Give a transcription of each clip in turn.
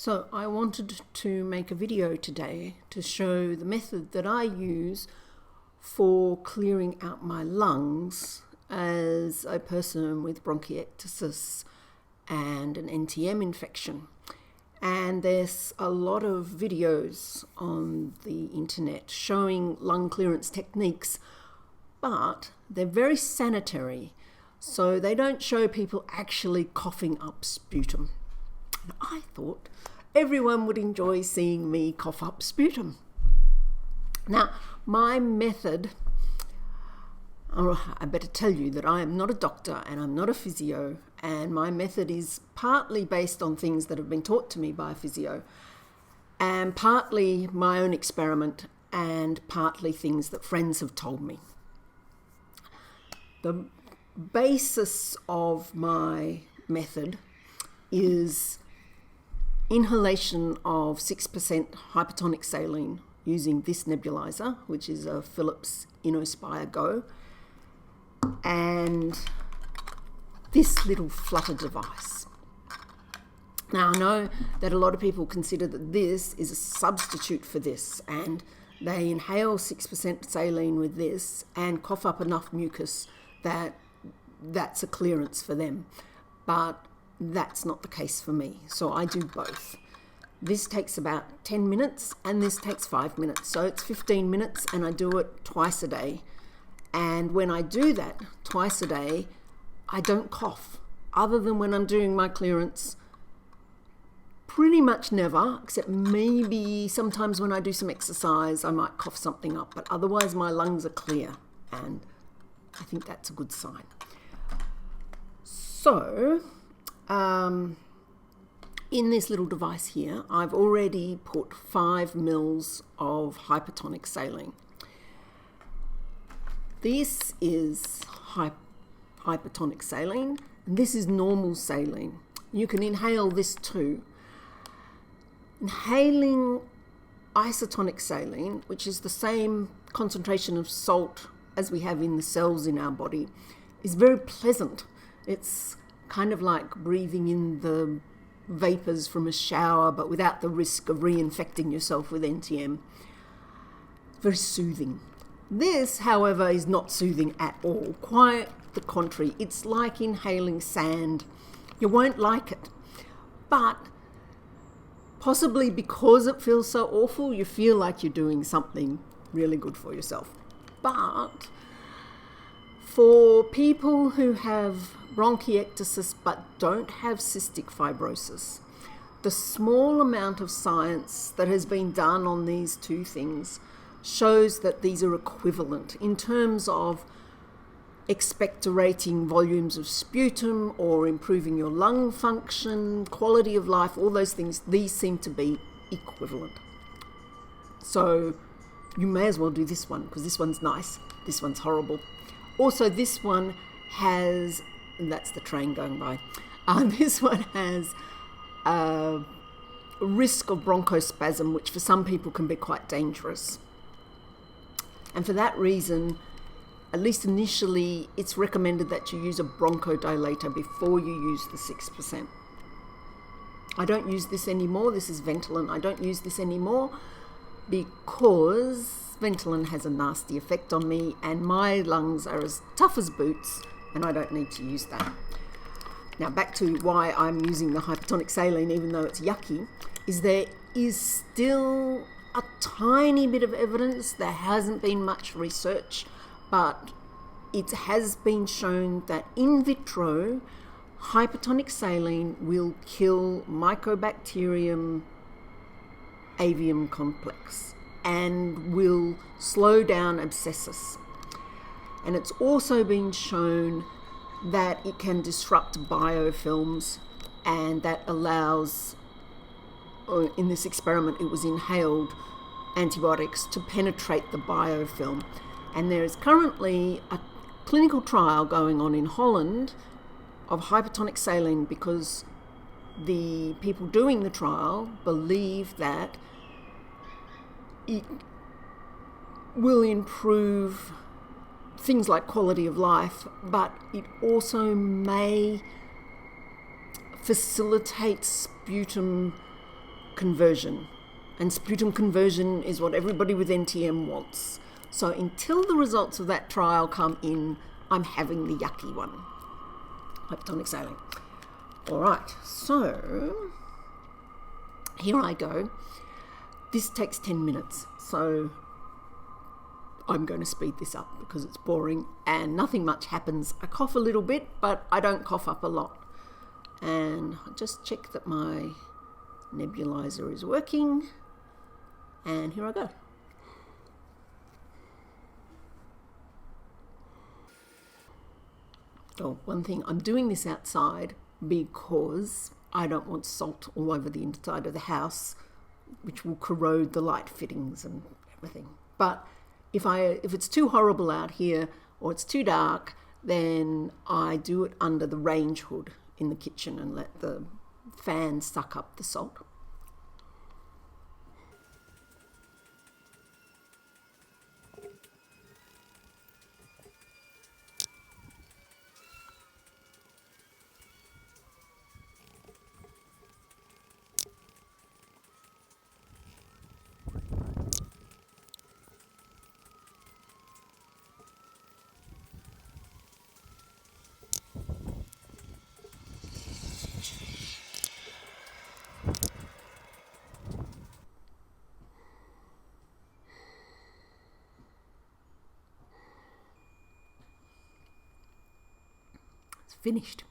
So I wanted to make a video today to show the method that I use for clearing out my lungs as a person with bronchiectasis and an NTM infection. And there's a lot of videos on the internet showing lung clearance techniques, but they're very sanitary, so they don't show people actually coughing up sputum. And I thought everyone would enjoy seeing me cough up sputum. Now, my method, I better tell you that I am not a doctor and I'm not a physio, and my method is partly based on things that have been taught to me by a physio, and partly my own experiment, and partly things that friends have told me. The basis of my method is inhalation of 6% hypertonic saline using this nebulizer, which is a Philips InnoSpire Go, and this little flutter device. Now, I know that a lot of people consider that this is a substitute for this, and they inhale 6% saline with this and cough up enough mucus that that's a clearance for them. But that's not the case for me, so I do both. This takes about 10 minutes and this takes 5 minutes, so it's 15 minutes, and I do it twice a day. And when I do that twice a day, I don't cough, other than when I'm doing my clearance. Pretty much never, except maybe sometimes when I do some exercise I might cough something up, but otherwise my lungs are clear, and I think that's a good sign. So in this little device here, I've already put 5 mils of hypertonic saline. This is hypertonic saline, and this is normal saline. You can inhale this too. Inhaling isotonic saline, which is the same concentration of salt as we have in the cells in our body, is very pleasant. It's kind of like breathing in the vapors from a shower, but without the risk of reinfecting yourself with NTM. Very soothing. This, however, is not soothing at all. Quite the contrary. It's like inhaling sand. You won't like it. But possibly because it feels so awful, you feel like you're doing something really good for yourself. But for people who have bronchiectasis but don't have cystic fibrosis, the small amount of science that has been done on these two things shows that these are equivalent in terms of expectorating volumes of sputum or improving your lung function, quality of life, all those things. These seem to be equivalent. So you may as well do this one, because this one's nice, this one's horrible. Also, this one has, and that's the train going by, this one has a risk of bronchospasm, which for some people can be quite dangerous. And for that reason, at least initially, it's recommended that you use a bronchodilator before you use the 6%. I don't use this anymore. This is Ventolin. I don't use this anymore because Ventolin has a nasty effect on me, and my lungs are as tough as boots, and I don't need to use that. Now, back to why I'm using the hypertonic saline, even though it's yucky, is there is still a tiny bit of evidence. There hasn't been much research, but it has been shown that in vitro, hypertonic saline will kill Mycobacterium avium complex and will slow down abscessus. And it's also been shown that it can disrupt biofilms, and that allows, in this experiment it was inhaled antibiotics to penetrate the biofilm. And there is currently a clinical trial going on in Holland of hypertonic saline, because the people doing the trial believe that it will improve things like quality of life, but it also may facilitate sputum conversion. And sputum conversion is what everybody with NTM wants. So until the results of that trial come in, I'm having the yucky one, hypertonic saline. All right, so here I go. This takes 10 minutes, so I'm going to speed this up because it's boring and nothing much happens. I cough a little bit, but I don't cough up a lot. And I just check that my nebulizer is working. And here I go. Oh, one thing, I'm doing this outside because I don't want salt all over the inside of the house, which will corrode the light fittings and everything. But if it's too horrible out here or it's too dark, then I do it under the range hood in the kitchen and let the fan suck up the salt. Finished.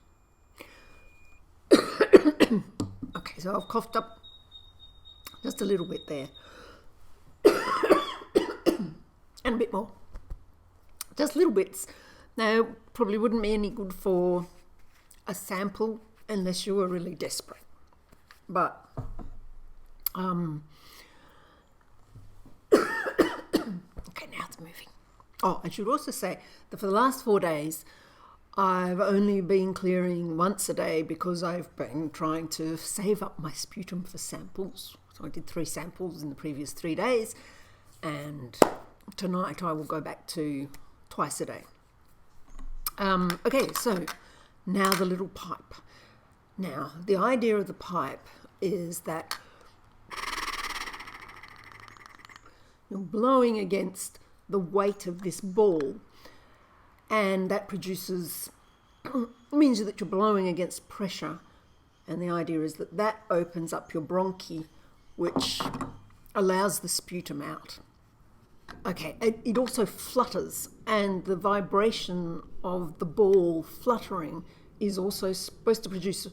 Okay, so I've coughed up just a little bit there. And a bit more. Just little bits. Now, probably wouldn't be any good for a sample unless you were really desperate. But, okay, now it's moving. Oh, I should also say that for the last 4 days, I've only been clearing once a day because I've been trying to save up my sputum for samples. So I did 3 samples in the previous 3 days, and tonight I will go back to twice a day. Okay, so now the little pipe. Now, the idea of the pipe is that you're blowing against the weight of this ball, and that means that you're blowing against pressure, and the idea is that that opens up your bronchi, which allows the sputum out. Okay, it also flutters, and the vibration of the ball fluttering is also supposed to produce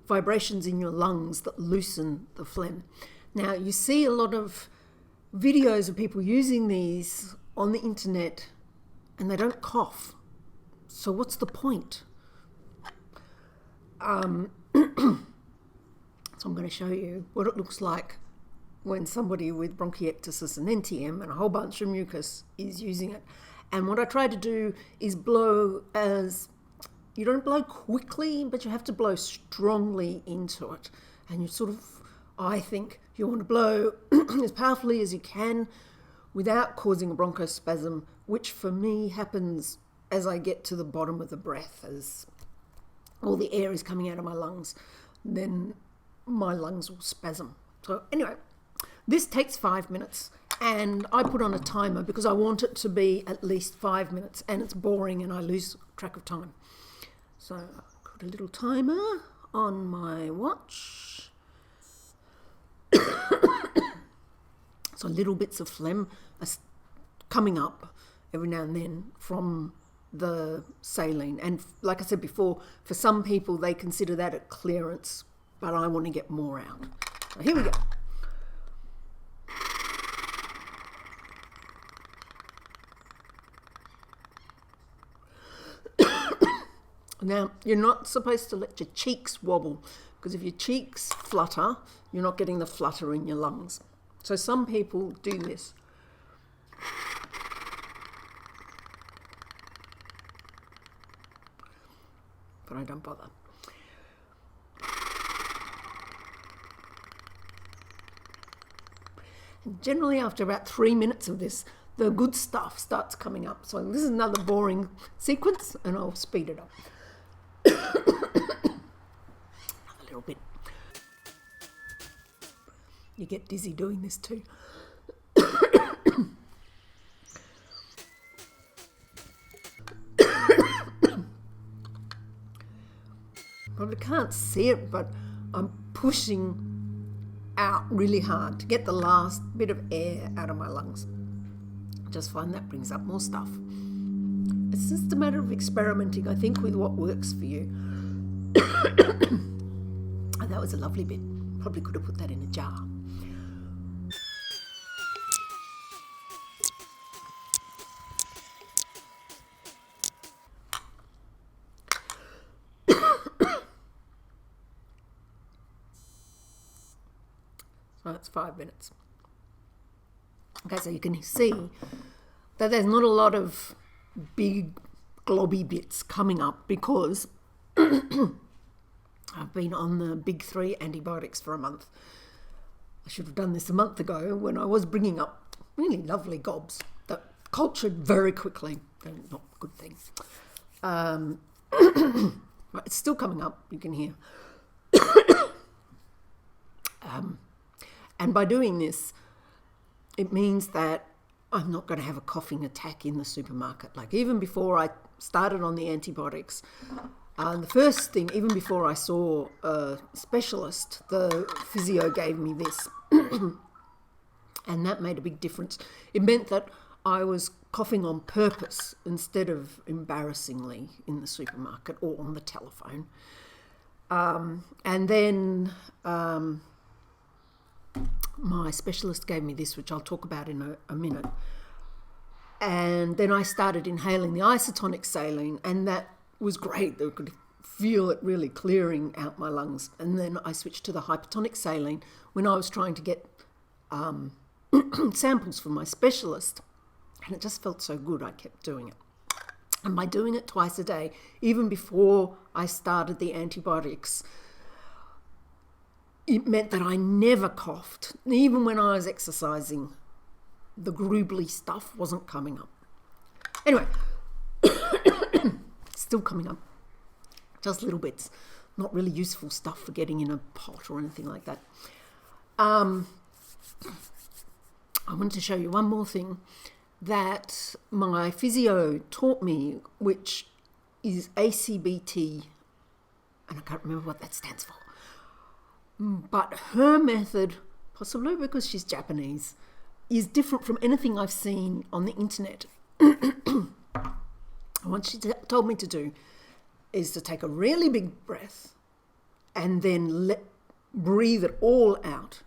vibrations in your lungs that loosen the phlegm. Now, you see a lot of videos of people using these on the internet, and they don't cough. So what's the point? So I'm going to show you what it looks like when somebody with bronchiectasis and NTM and a whole bunch of mucus is using it. And what I try to do is blow you don't blow quickly, but you have to blow strongly into it. And you sort of, I think, you want to blow as powerfully as you can without causing a bronchospasm, which for me happens as I get to the bottom of the breath, as all the air is coming out of my lungs, then my lungs will spasm. So anyway, this takes 5 minutes, and I put on a timer because I want it to be at least 5 minutes, and it's boring and I lose track of time. So I put a little timer on my watch. So little bits of phlegm are coming up every now and then from the saline. And like I said before, for some people, they consider that a clearance, but I want to get more out. So here we go. Now, you're not supposed to let your cheeks wobble, because if your cheeks flutter, you're not getting the flutter in your lungs. So some people do this. But I don't bother. And generally, after about 3 minutes of this, the good stuff starts coming up. So this is another boring sequence, and I'll speed it up. A little bit. You get dizzy doing this too. Probably can't see it, but I'm pushing out really hard to get the last bit of air out of my lungs. I just find that brings up more stuff. It's just a matter of experimenting, I think, with what works for you. Oh, that was a lovely bit. Probably could have put that in a jar. So that's 5 minutes. Okay, so you can see that there's not a lot of big globby bits coming up because I've been on the big 3 antibiotics for a month. I should have done this a month ago when I was bringing up really lovely gobs that cultured very quickly. They're not a good thing. But it's still coming up, you can hear. And by doing this, it means that I'm not going to have a coughing attack in the supermarket. Like even before I started on the antibiotics, the first thing, even before I saw a specialist, the physio gave me this. And that made a big difference. It meant that I was coughing on purpose instead of embarrassingly in the supermarket or on the telephone. And then my specialist gave me this, which I'll talk about in a minute. And then I started inhaling the isotonic saline, and that was great. I could feel it really clearing out my lungs. And then I switched to the hypertonic saline when I was trying to get samples from my specialist. And it just felt so good, I kept doing it. And by doing it twice a day, even before I started the antibiotics, it meant that I never coughed. Even when I was exercising, the groobly stuff wasn't coming up. Anyway, still coming up. Just little bits. Not really useful stuff for getting in a pot or anything like that. I wanted to show you one more thing that my physio taught me, which is ACBT, and I can't remember what that stands for. But her method, possibly because she's Japanese, is different from anything I've seen on the internet. What she told me to do is to take a really big breath and then breathe it all out.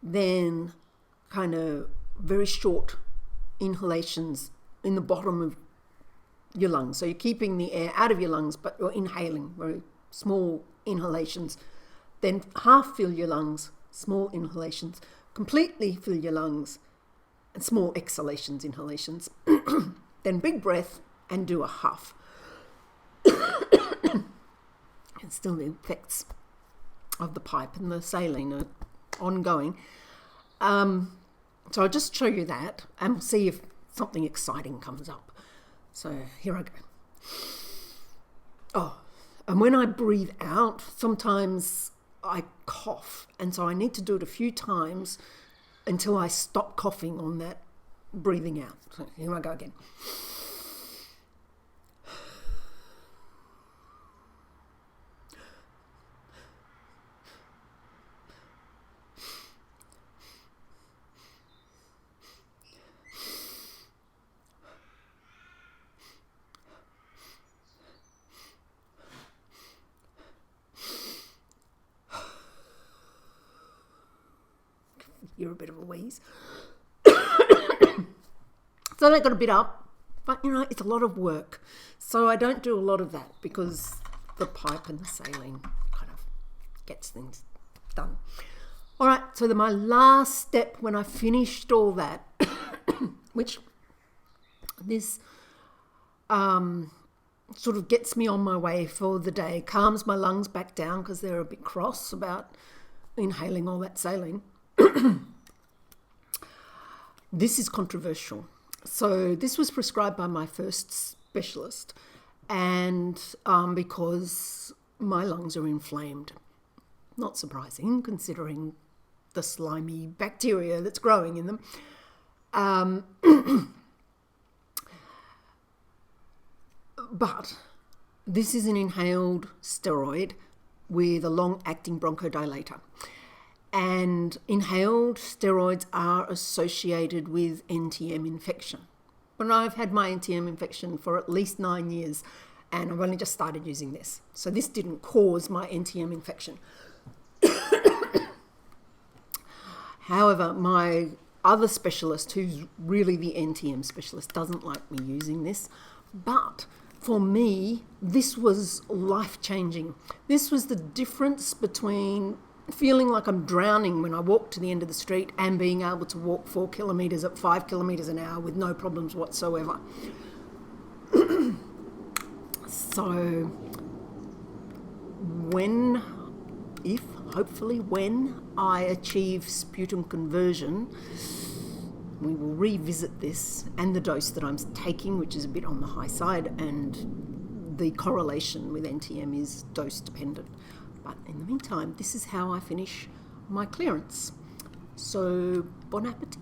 Then kind of very short inhalations in the bottom of your lungs. So you're keeping the air out of your lungs, but you're inhaling very small inhalations. Then half fill your lungs, small inhalations, completely fill your lungs, and small exhalations, inhalations. Then big breath and do a huff. And still the effects of the pipe and the saline are ongoing. So I'll just show you that and we'll see if something exciting comes up. So here I go. Oh, and when I breathe out, sometimes I cough, and so I need to do it a few times until I stop coughing on that breathing out. So here I go again. You're a bit of a wheeze. So that got a bit up, but you know, it's a lot of work. So I don't do a lot of that because the pipe and the saline kind of gets things done. All right, so my last step when I finished all that, which this sort of gets me on my way for the day, calms my lungs back down because they're a bit cross about inhaling all that saline. This is controversial. So this was prescribed by my first specialist, and because my lungs are inflamed. Not surprising considering the slimy bacteria that's growing in them. But this is an inhaled steroid with a long-acting bronchodilator. And inhaled steroids are associated with NTM infection. But I've had my NTM infection for at least 9 years, and I've only just started using this. So this didn't cause my NTM infection. However, my other specialist, who's really the NTM specialist, doesn't like me using this. But for me, this was life-changing. This was the difference between feeling like I'm drowning when I walk to the end of the street and being able to walk 4 kilometres at 5 kilometres an hour with no problems whatsoever. So hopefully when I achieve sputum conversion, we will revisit this and the dose that I'm taking, which is a bit on the high side, and the correlation with NTM is dose dependent. But in the meantime, this is how I finish my clearance. So, bon appetit.